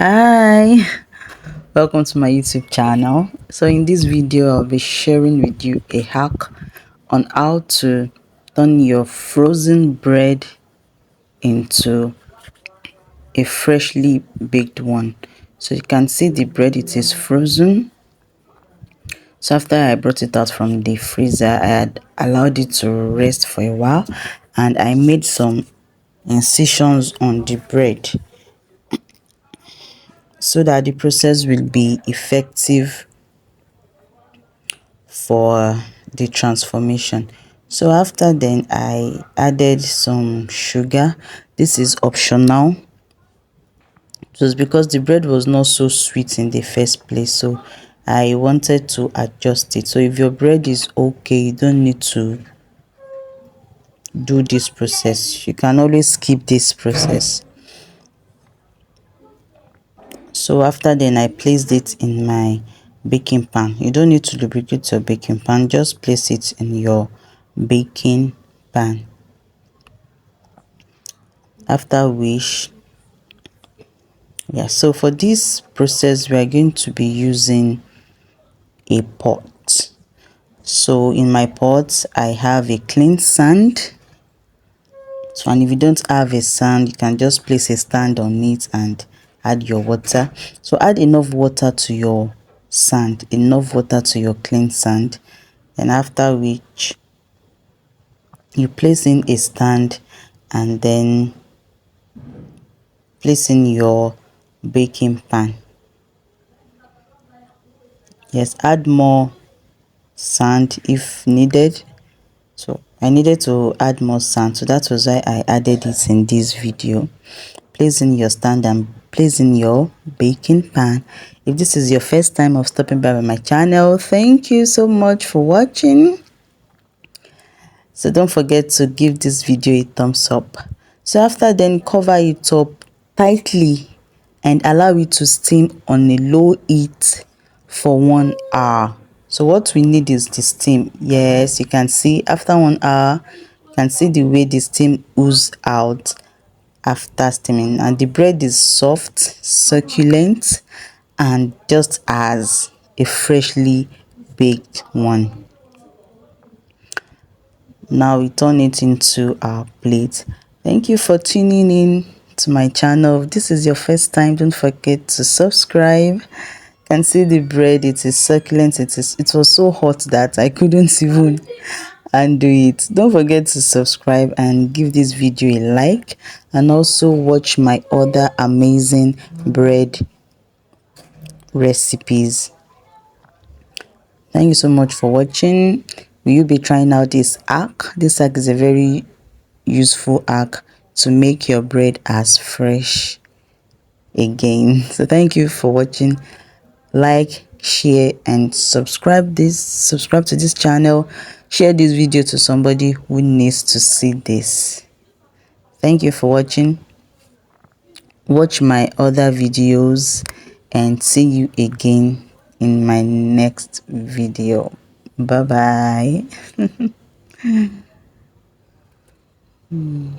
Hi, welcome to my YouTube channel. So in this video I'll be sharing with you a hack on how to turn your frozen bread into a freshly baked one. So you can see the bread, it is frozen. So after I brought it out from the freezer, I had allowed it to rest for a while and I made some incisions on the bread so that the process will be effective for the transformation. So after then I added some sugar. This is optional. It was because the bread was not so sweet in the first place, so I wanted to adjust it. So if your bread is okay, you don't need to do this process. You can always skip this process. So after then I placed it in my baking pan. You don't need to lubricate your baking pan, just place it in your baking pan. After which, so for this process we are going to be using a pot. So in my pot I have a clean sand. So, and if you don't have a sand, you can just place a stand on it and add your water. So add enough water to your sand, enough water to your clean sand, and after which you place in a stand and then place in your baking pan. Yes, add more sand if needed. So I needed to add more sand, so that was why I added it in this video. Place in your stand and place in your baking pan. If this is your first time of stopping by my channel, thank you so much for watching. So don't forget to give this video a thumbs up. So after then, cover it up tightly and allow it to steam on a low heat for 1 hour. So what we need is the steam. Yes, you can see after 1 hour, you can see the way the steam oozes out after steaming, and the bread is soft, succulent, and just as a freshly baked one. Now we turn it into our plate. Thank you for tuning in to my channel. If this is your first time, don't forget to subscribe. You can see the bread, it is succulent. It was so hot that I couldn't even undo it. Don't forget to subscribe and give this video a like, and also watch my other amazing bread recipes. Thank you so much for watching. Will you be trying out this hack? This hack is a very useful hack to make your bread as fresh again. So thank you for watching. Like, share, and subscribe to this channel. Share this video to somebody who needs to see this. Thank you for watching. Watch my other videos and see you again in my next video. Bye bye.